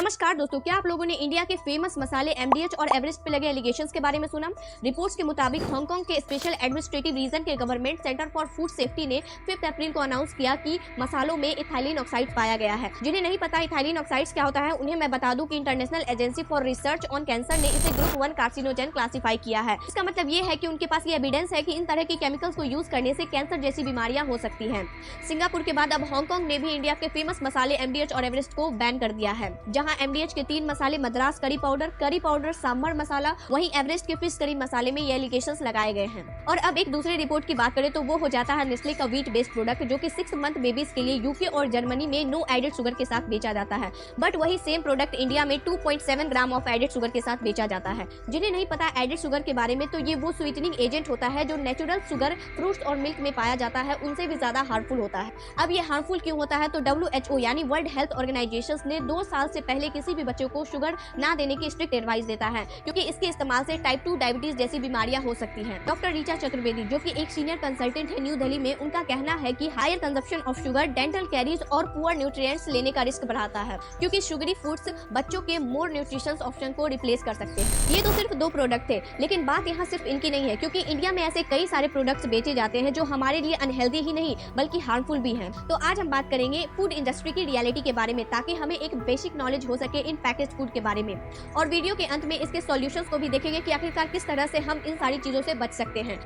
नमस्कार दोस्तों, क्या आप लोगों ने इंडिया के फेमस मसाले एमडीएच और एवरेस्ट पे लगे एलिगेशंस के बारे में सुना? रिपोर्ट्स के मुताबिक हांगकांग के स्पेशल एडमिनिस्ट्रेटिव रीजन के government centre for food safety ने 5 अप्रैल को अनाउंस किया कि मसालों में इथाइलिन ऑक्साइड पाया गया है। जिन्हें नहीं पता इथाइलिन ऑक्साइड्स क्या होता है, उन्हें मैं बता दूं कि international agency for research on cancer ने इसे ग्रुप 1 कार्सिनोजन क्लासिफाई किया है। इसका मतलब ये है कि उनके पास ये एविडेंस है कि इन तरह के केमिकल्स को यूज करने से कैंसर जैसी बीमारियां हो सकती हैं। सिंगापुर के बाद अब हांगकांग ने भी इंडिया के फेमस मसाले एमडीएच और एवरेस्ट को बैन कर दिया है। जहां एमडीएच के 3 मसाले मद्रास करी पाउडर सांभर मसाला, वहीं एवरेस्ट के फिश करी मसाले में ये एलिगेशंस लगाए गए हैं। और अब एक दूसरे रिपोर्ट की बात करें तो वो हो जाता है नेस्ले का व्हीट बेस्ड प्रोडक्ट, जो कि 6 मंथ बेबीज के लिए यूके और जर्मनी में नो एडेड शुगर के साथ बेचा जाता है। बट वही सेम प्रोडक्ट इंडिया में 2.7 ग्राम ऑफ एडेड शुगर के साथ बेचा जाता है। जिन्हें नहीं पता एडेड शुगर के बारे में, तो ये वो स्वीटनिंग एजेंट होता है जो नेचुरल शुगर फ्रूट्स और मिल्क में पाया जाता है, उनसे भी ज्यादा हार्मफुल होता है। अब ये हार्मफुल क्यों होता है, तो WHO यानी वर्ल्ड हेल्थ ऑर्गेनाइजेशन ने 2 साल से पहले किसी भी बच्चों को शुगर ना देने की स्ट्रिक्ट एडवाइस देता है, क्योंकि इसके इस्तेमाल से टाइप 2 डायबिटीज जैसी बीमारियां हो सकती हैं। डॉक्टर रीचा चतुर्वेदी, जो कि एक सीनियर कंसल्टेंट है न्यू दिल्ली में, उनका कहना है कि higher consumption of sugar dental caries और पुअर न्यूट्रिएंट्स लेने का रिस्क बढ़ाता है, क्योंकि शुगरी फूड्स बच्चों के मोर न्यूट्रिशंस ऑप्शन को रिप्लेस कर सकते हैं। ये तो सिर्फ 2 प्रोडक्ट थे, लेकिन बात यहाँ सिर्फ इनकी नहीं है, क्योंकि इंडिया में ऐसे कई सारे प्रोडक्ट्स बेचे जाते हैं जो हमारे लिए अनहेल्दी ही नहीं बल्कि हार्मफुल भी हैं। तो आज हम बात करेंगे फूड इंडस्ट्री की रियलिटी के बारे में, ताकि हमें एक बेसिक नॉलेज हो सके इन पैकेज फूड के बारे में। और वीडियो के अंत में इसके सॉल्यूशंस को भी देखेंगे कि आखिरकार किस तरह से हम इन सारी चीजों से बच सकते हैं।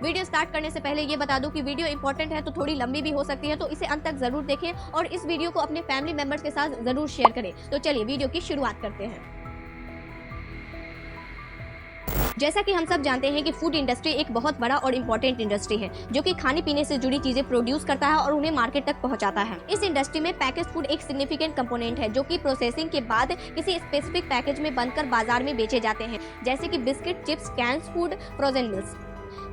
वीडियो स्टार्ट करने से पहले ये बता दूं कि वीडियो इंपॉर्टेंट है तो थोड़ी लंबी भी हो सकती है, तो इसे अंत तक जरूर देखें और इस वीडियो को अपने फैमिली मेंबर्स के साथ जरूर शेयर करें। तो चलिए वीडियो की शुरुआत करते हैं। जैसा कि हम सब जानते हैं कि फूड इंडस्ट्री एक बहुत बड़ा और इम्पोर्टेंट इंडस्ट्री है, जो कि खाने पीने से जुड़ी चीजें प्रोड्यूस करता है और उन्हें मार्केट तक पहुंचाता है। इस इंडस्ट्री में पैकेज फूड एक सिग्निफिकेंट कंपोनेंट है, जो कि प्रोसेसिंग के बाद किसी स्पेसिफिक पैकेज में बनकर बाजार में बेचे जाते हैं, जैसे कि biscuit, chips, cans food, frozen mills.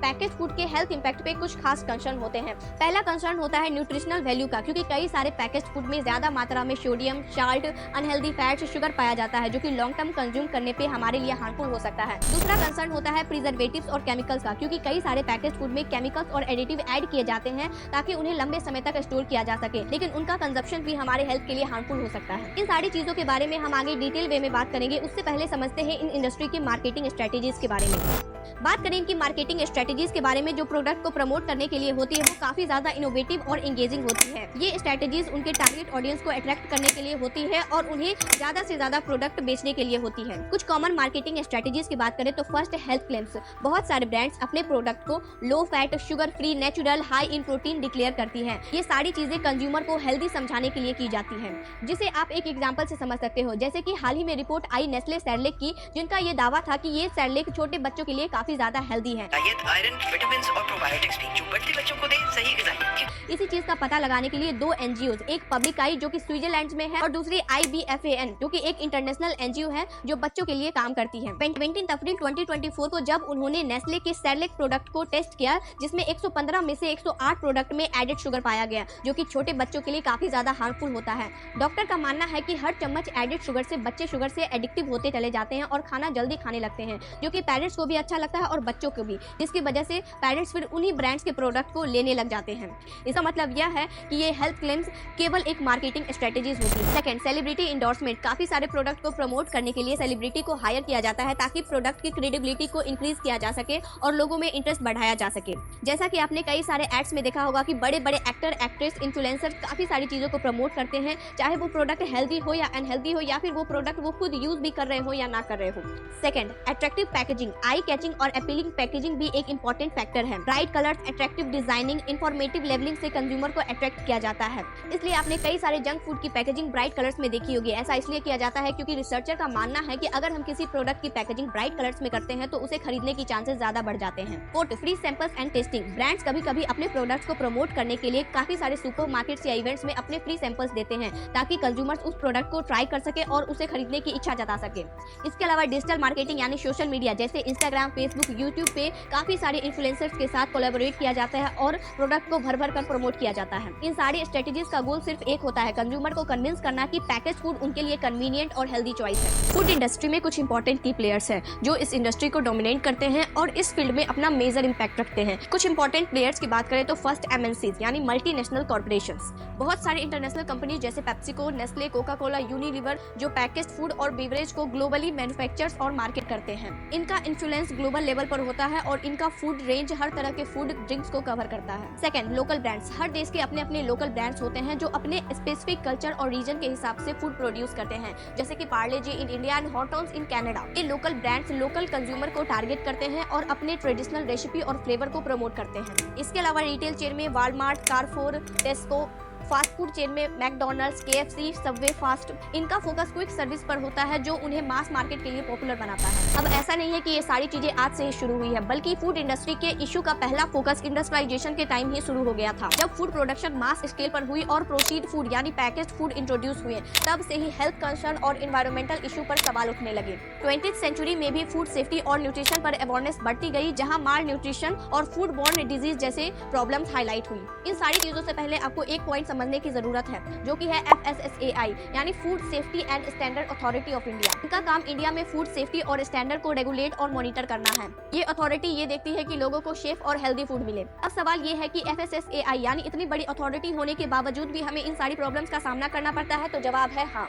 Package food के हेल्थ इंपैक्ट पे कुछ खास कंसर्न होते हैं। पहला कंसर्न होता है न्यूट्रिशनल वैल्यू का, क्योंकि कई सारे पैकेज फूड में ज्यादा मात्रा में sodium, salt, unhealthy fats, sugar पाया जाता है, जो कि लॉन्ग टर्म कंज्यूम करने पे हमारे लिए हार्मफुल हो सकता है। दूसरा कंसर्न होता है प्रिजर्वेटिव्स और केमिकल्स का, क्योंकि कई सारे पैकेज फूड में केमिकल्स और एडिटिव ऐड किए जाते हैं ताकि उन्हें लंबे समय तक स्टोर किया जा सके, लेकिन उनका कंजप्शन भी हमारे हेल्थ के लिए हार्मफुल हो सकता है। इन सारी चीजों के बारे में हम आगे डिटेल वे में बात करेंगे। उससे पहले समझते हैं इन इंडस्ट्री की मार्केटिंग स्ट्रेटेजीज के बारे में। बात करें इनकी मार्केटिंग स्ट्रेटेजीज के बारे में, जो प्रोडक्ट को प्रमोट करने के लिए होती है वो काफी ज्यादा इनोवेटिव और एंगेजिंग होती है। ये स्ट्रेटेजीज उनके टारगेट ऑडियंस को अट्रैक्ट करने के लिए होती है और उन्हें ज्यादा से ज्यादा प्रोडक्ट बेचने के लिए होती है। कुछ कॉमन मार्केटिंग स्ट्रेटेजीज की बात करें तो फर्स्ट, हेल्थ क्लेम्स। बहुत सारे ब्रांड्स अपने प्रोडक्ट को low fat, sugar free, natural, high in protein declare करती है। ये सारी चीजें कंज्यूमर को हेल्दी समझाने के लिए की जाती है, जिसे आप एक एग्जाम्पल से समझ सकते हो। जैसे कि हाल ही में रिपोर्ट आई नेस्ले सेरेलैक की, जिनका ये दावा था कि ये सेरेलैक छोटे बच्चों के लिए काफी ज्यादा हेल्दी है। आयरन, विटामिन्स और प्रोबायोटिक्स भी जो बढ़ते बच्चों को दे सही ग़िज़ाई। इसी चीज का पता लगाने के लिए 2 एनजीओ, एक पब्लिक आई जो कि स्विट्जरलैंड में है और दूसरी IBFAN जो कि एक इंटरनेशनल एनजीओ है जो बच्चों के लिए काम करती है। 20 अप्रैल 2024 को जब उन्होंने नेस्ले के सेरेलैक प्रोडक्ट को टेस्ट किया, जिसमें 115 में से 108 प्रोडक्ट में एडेड शुगर पाया गया, जो कि छोटे बच्चों के लिए काफी ज्यादा हार्मफुल होता है। डॉक्टर का मानना है कि हर चम्मच एडेड शुगर से बच्चे शुगर से एडिक्टिव होते चले जाते हैं और खाना जल्दी खाने लगते हैं, जो कि पेरेंट्स को भी अच्छा लगता है और बच्चों को भी, जिसकी वजह से पेरेंट्स फिर उन्हीं ब्रांड्स के प्रोडक्ट को लेने लग जाते हैं। इसका मतलब यह है कि ये हेल्थ क्लेम्स केवल एक मार्केटिंग स्ट्रेटेजीज होती है। Second, celebrity endorsement. काफी सारे प्रोडक्ट को प्रमोट करने के लिए सेलिब्रिटी को हायर किया जाता है, ताकि प्रोडक्ट की क्रेडिबिलिटी को इंक्रीज किया जा सके और लोगों में इंटरेस्ट बढ़ाया जा सके। जैसा कि आपने कई सारे एड्स में देखा होगा कि बड़े बड़े एक्टर, एक्ट्रेस, इन्फ्लुएंसर काफी सारी चीजों को प्रमोट करते हैं, चाहे वो प्रोडक्ट हेल्दी हो या अनहेल्दी हो, या फिर वो प्रोडक्ट वो खुद यूज भी कर रहे हो या ना कर रहे हो। Second, attractive packaging. Eye catching और अपीलिंग पैकेजिंग भी एक इंपॉर्टेंट फैक्टर है। Bright colours, attractive designing, informative labelling से कंज्यूमर को अट्रैक्ट किया जाता है। इसलिए आपने कई सारे जंक फूड की पैकेजिंग ब्राइट कलर्स में देखी होगी। ऐसा इसलिए किया जाता है क्योंकि रिसर्चर का मानना है कि अगर हम किसी प्रोडक्ट की पैकेजिंग ब्राइट कलर्स में करते हैं तो उसे खरीदने की चांसेस ज्यादा बढ़ जाते हैं। Fourth, free samples and testing. Brands कभी कभी अपने प्रोडक्ट्स को प्रमोट करने के लिए काफी सारे सुपरमार्केट्स या इवेंट्स में अपने फ्री सैंपल्स देते हैं, ताकि कंज्यूमर्स उस प्रोडक्ट को ट्राई कर सके और उसे खरीदने की इच्छा जता सके। इसके अलावा डिजिटल मार्केटिंग यानी सोशल मीडिया जैसे इंस्टाग्राम, फेसबुक, फेसबुक, यूट्यूब पे काफी सारे इन्फ्लुएंसर्स के साथ कोलैबोरेट किया जाता है और प्रोडक्ट को भर भर कर प्रमोट किया जाता है। इन सारी स्ट्रेटेजीज का गोल सिर्फ एक होता है, कंज्यूमर को कन्विंस करना कि पैकेज फूड उनके लिए कन्वीनियंट और हेल्दी चॉइस है। फूड इंडस्ट्री में कुछ इंपॉर्टेंट की प्लेयर्स हैं जो इस इंडस्ट्री को डोमिनेट करते हैं और इस फील्ड में अपना मेजर इंपैक्ट रखते हैं। कुछ इंपॉर्टेंट प्लेयर्स की बात करें तो फर्स्ट MNCs यानी मल्टीनेशनल कॉर्पोरेशंस। बहुत सारे इंटरनेशनल कंपनीज जैसे PepsiCo, Nestle, Coca Cola, Unilever जो पैकेज फूड और बेवरेज को ग्लोबली मैन्युफैक्चर्स और मार्केट करते हैं। इनका इन्फ्लुएंस ग्लोबल लेवल पर होता है और इनका फूड रेंज हर तरह के फूड ड्रिंक्स को कवर करता है। Second, local brands. हर देश के अपने अपने लोकल ब्रांड्स होते हैं जो अपने स्पेसिफिक कल्चर और रीजन के हिसाब से फूड प्रोड्यूस करते हैं, जैसे कि Parle G in India and Hortons in Canada. ये लोकल ब्रांड्स लोकल कंज्यूमर को टारगेट करते हैं और अपने ट्रेडिशनल रेसिपी और फ्लेवर को प्रमोट करते हैं। इसके अलावा रिटेल चेन में Walmart, Carrefour, Tesco, fast food chain में मैकडॉनल्ड्स, KFC, सबवे फास्ट, इनका फोकस क्विक सर्विस पर होता है जो उन्हें मास मार्केट के लिए पॉपुलर बनाता है। अब ऐसा नहीं है कि ये सारी चीजें आज से ही शुरू हुई है, बल्कि फूड इंडस्ट्री के इशू का पहला फोकस इंडस्ट्रियलाइजेशन के टाइम ही शुरू हो गया था। जब फूड प्रोडक्शन मास स्केल पर हुई और प्रोसीड फूड यानी पैकेज फूड इंट्रोड्यूस हुए, तब से ही हेल्थ कंसर्न और एनवायरमेंटल इशू पर सवाल उठने लगे। 20th सेंचुरी में भी फूड सेफ्टी और न्यूट्रिशन पर अवेयरनेस बढ़ती गई, जहां माल न्यूट्रिशन और फूड बॉर्न डिजीज जैसे प्रॉब्लम्स हाईलाइट हुई। इन सारी चीजों से पहले आपको एक पॉइंट समझने की जरूरत है, जो कि है FSSAI यानी food safety and standard authority of India. इनका काम इंडिया में फूड सेफ्टी और स्टैंडर्ड को रेगुलेट और मॉनिटर करना है। ये अथॉरिटी ये देखती है कि लोगों को सेफ और हेल्दी फूड मिले। अब सवाल ये है कि FSSAI यानी इतनी बड़ी अथॉरिटी होने के बावजूद भी हमें इन सारी प्रॉब्लम्स का सामना करना पड़ता है, तो जवाब है हाँ।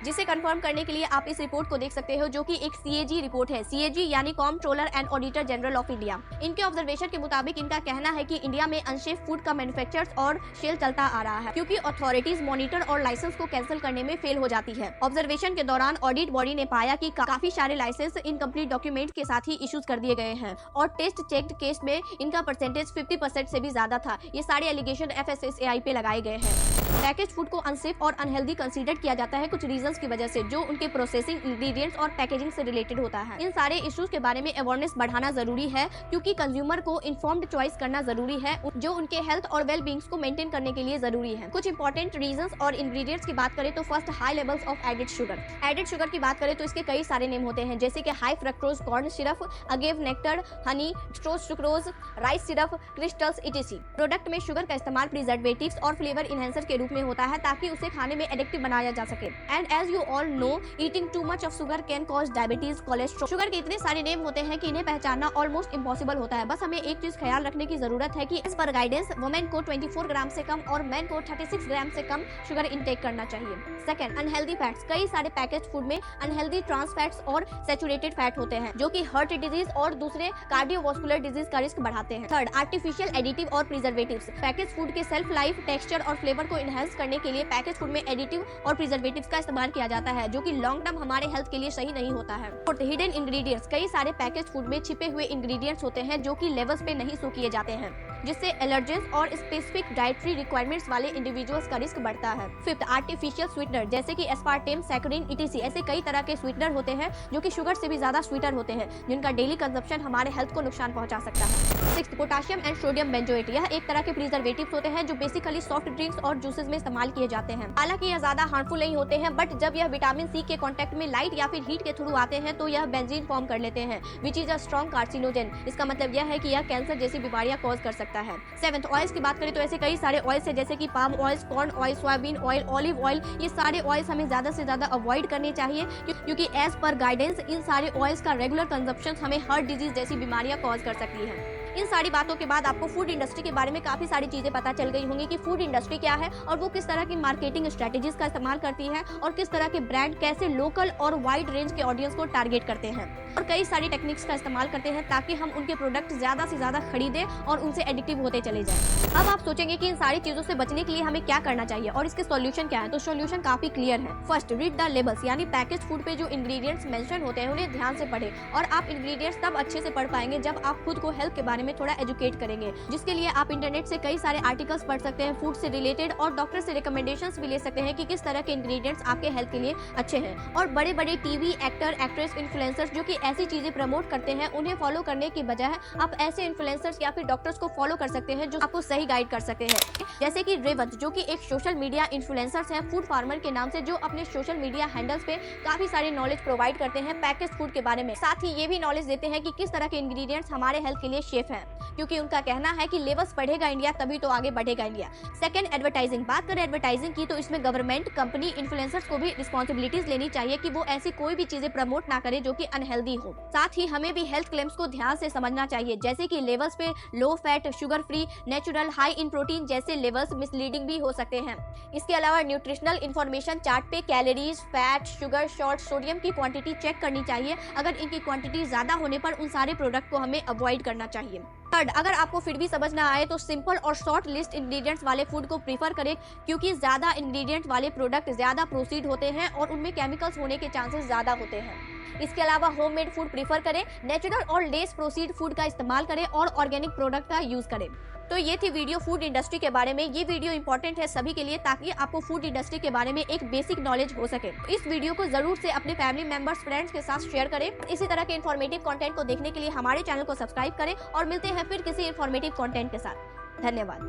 जिसे कंफर्म करने के लिए आप इस रिपोर्ट को देख सकते हो, जो कि एक CAG रिपोर्ट है। CAG यानी controller and auditor general of India. इनके ऑब्जर्वेशन के मुताबिक इनका कहना है कि इंडिया में अनसेफ फूड का मैन्युफैक्चर्स और सेल चलता आ रहा है, क्योंकि अथॉरिटीज मॉनिटर और लाइसेंस को कैंसिल करने में फेल हो जाती है। ऑब्जर्वेशन के दौरान ऑडिट बॉडी ने पाया कि काफी सारे लाइसेंस इनकम्प्लीट डॉक्यूमेंट के साथ ही इश्यूज कर दिए गए हैं और टेस्ट चेक्ड केस में इनका परसेंटेज 50% से भी ज्यादा था। ये सारे एलिगेशन FSSAI पे लगाए गए हैं। पैकेज फूड को अनसेफ और अनहेल्दी कंसीडर किया जाता है कुछ रीजंस की वजह से, जो उनके प्रोसेसिंग, इंग्रेडिएंट्स और पैकेजिंग से रिलेटेड होता है। इन सारे इश्यूज के बारे में अवेयरनेस बढ़ाना जरूरी है, क्योंकि कंज्यूमर को इन्फॉर्म्ड चॉइस करना जरूरी है, जो उनके हेल्थ और वेल बींग्स को मेंटेन करने के लिए जरूरी है। कुछ इंपॉर्टेंट रीजंस और इंग्रेडिएंट्स की बात करें तो first, high levels of added sugar. Added sugar की बात करें तो इसके कई सारे नेम होते हैं, जैसे कि high fructose corn syrup, agave nectar, Honey, sucrose, rice syrup, crystals etc। Product में शुगर का इस्तेमाल प्रिजर्वेटिव्स और फ्लेवर इनहेंसर के रूप में होता है, ताकि उसे खाने में एडिक्टिव बनाया जा सके। And as you all know, eating too much of sugar can cause diabetes, cholesterol. Sugar के इतने सारे नेम होते हैं कि इन्हें पहचानना ऑलमोस्ट इम्पॉसिबल होता है। बस हमें एक चीज ख्याल रखने की जरूरत है कि इस पर गाइडेंस वुमेन को 24 ग्राम से कम और मेन को 36 ग्राम से कम शुगर इंटेक करना चाहिए। Second, unhealthy fats. कई सारे पैकेज फूड में अनहेल्दी ट्रांस फैट्स और सैचुरेटेड फैट होते हैं, जो कि हार्ट डिजीज और दूसरे कार्डियोवास्कुलर डिजीज का रिस्क बढ़ाते हैं। थर्ड, आर्टिफिशियल एडिटिव और प्रिजर्वेटिव्स। पैकेज फूड के सेल्फ लाइफ, टेक्सचर और फ्लेवर को एनहांस करने के लिए पैकेज फूड में एडिटिव और प्रिजर्वेटिव्स का इस्तेमाल किया जाता है, जो कि लॉन्ग टर्म हमारे हेल्थ के लिए सही नहीं होता है। Fourth, hidden ingredients. कई सारे पैकेज फूड में छिपे हुए इंग्रेडिएंट्स होते हैं जो कि लेवल्स पे नहीं शो किए जाते हैं, जिससे एलर्जेंस और स्पेसिफिक डाइटरी रिक्वायरमेंट्स वाले इंडिविजुअल्स का रिस्क बढ़ता है। फिफ्थ, आर्टिफिशियल स्वीटनर, जैसे कि एस्पार्टेम, सैकरिन etc। ऐसे कई तरह के स्वीटनर होते हैं जो कि शुगर से भी ज्यादा स्वीटर होते हैं, जिनका डेली कंजप्शन हमारे हेल्थ को नुकसान पहुंचा सकता है। Sixth, potassium and sodium benzoate. यह एक तरह के प्रिजर्वेटिव्स होते हैं जो बेसिकली सॉफ्ट ड्रिंक्स और जूसेस में इस्तेमाल किए जाते हैं। हालांकि यह ज्यादा हार्मफुल नहीं होते हैं, बट जब यह विटामिन सी के कांटेक्ट में लाइट या फिर हीट के थ्रू आते हैं तो यह बेंजीन फॉर्म कर लेते हैं, which is a strong carcinogen. इसका मतलब यह है कि यह कैंसर जैसी बीमारियां कॉज कर सकता है। सेवेंथ, ऑयल्स की बात करें तो ऐसे कई सारे ऑयल्स है, जैसे कि palm oil, corn oil, soybean oil, olive oil. ये सारे ऑयल्स हमें ज्यादा से ज्यादा अवॉइड करने चाहिए, क्योंकि एज पर गाइडेंस इन सारे ऑयल्स का रेगुलर कंजप्शन हमें हार्ट डिजीज जैसी बीमारियां कॉज कर सकती है। इन सारी बातों के बाद आपको फूड इंडस्ट्री के बारे में काफी सारी चीजें पता चल गई होंगी कि फूड इंडस्ट्री क्या है और वो किस तरह की मार्केटिंग स्ट्रेटेजीज का इस्तेमाल करती है और किस तरह के ब्रांड कैसे लोकल और वाइड रेंज के ऑडियंस को टारगेट करते हैं और कई सारी टेक्निक्स का इस्तेमाल करते हैं, ताकि हम उनके प्रोडक्ट ज्यादा से ज्यादा खरीदें और उनसे एडिक्टिव होते चले जाएं। अब आप सोचेंगे कि इन सारी चीजों से बचने के लिए हमें क्या करना चाहिए और इसके सॉल्यूशन क्या है, तो सॉल्यूशन काफी क्लियर है। फर्स्ट, रीड द लेबल्स, यानी पैकेज फूड पे जो इंग्रेडिएंट्स मेंशन होते हैं उन्हें ध्यान से पढ़ें। और आप इंग्रेडिएंट्स तब अच्छे से पढ़ पाएंगे जब आप खुद को हेल्थ के बारे में में थोड़ा एजुकेट करेंगे, जिसके लिए आप इंटरनेट से कई सारे आर्टिकल्स पढ़ सकते हैं फूड से रिलेटेड, और डॉक्टर से रिकमेंडेशंस भी ले सकते हैं कि किस तरह के इंग्रेडिएंट्स आपके हेल्थ के लिए अच्छे हैं। और बड़े बड़े टीवी एक्टर, एक्ट्रेस, इन्फ्लुएंसर्स जो कि ऐसी चीजें प्रमोट करते हैं, उन्हें फॉलो करने की बजाय आप ऐसे इन्फ्लुएंसर्स या फिर डॉक्टर्स को फॉलो कर सकते हैं जो आपको सही गाइड कर सकते हैं। जैसे कि रेवंत, जो कि एक सोशल मीडिया इन्फ्लुएंसर्स है फूड फार्मर के नाम से, जो अपने सोशल मीडिया हैंडल्स पे काफी सारे नॉलेज प्रोवाइड करते हैं पैकेज फूड के बारे में। साथ ही ये भी नॉलेज देते हैं कि किस तरह के इंग्रेडिएंट्स हमारे हेल्थ के लिए सेफ हैं, क्योंकि उनका कहना है कि लेवल्स बढ़ेगा इंडिया तभी तो आगे बढ़ेगा इंडिया। Second, advertising. बात करें एडवर्टाइजिंग की तो इसमें गवर्नमेंट, कंपनी, इन्फ्लुएंसर्स को भी रिस्पॉन्सिबिलिटीज लेनी चाहिए कि वो ऐसी कोई भी चीजें प्रमोट ना करे जो कि अनहेल्दी हो। साथ ही हमें भी हेल्थ क्लेम्स को ध्यान से समझना चाहिए, जैसे कि लेवल्स पे low fat, sugar free, natural, high in protein जैसे लेवल्स मिसलीडिंग भी हो सकते हैं। इसके अलावा न्यूट्रिशनल इंफॉर्मेशन चार्ट पे calories, fat, sugar, salt, sodium की क्वांटिटी चेक करनी चाहिए। अगर इनकी क्वांटिटी ज्यादा होने पर उन सारे प्रोडक्ट को हमें अवॉइड करना चाहिए। थर्ड, अगर आपको फिर भी समझ ना आए तो सिंपल और शॉर्ट लिस्ट इंग्रेडिएंट्स वाले फूड को प्रीफर करें, क्योंकि ज्यादा इंग्रेडिएंट वाले प्रोडक्ट ज्यादा प्रोसीड होते हैं और उनमें केमिकल्स होने के चांसेस ज्यादा होते हैं। इसके अलावा होममेड फूड प्रीफर करें, नेचुरल और लेस प्रोसीड फूड का इस्तेमाल करें और ऑर्गेनिक प्रोडक्ट का यूज करें। तो ये थी वीडियो फूड इंडस्ट्री के बारे में। ये वीडियो इंपॉर्टेंट है सभी के लिए, ताकि आपको फूड इंडस्ट्री के बारे में एक बेसिक नॉलेज हो सके। इस वीडियो को जरूर से अपने फैमिली मेंबर्स, फ्रेंड्स के साथ शेयर करें। इसी तरह के इन्फॉर्मेटिव कंटेंट को देखने के लिए हमारे चैनल को सब्सक्राइब करें और मिलते हैं फिर किसी इन्फॉर्मेटिव कंटेंट के साथ। धन्यवाद।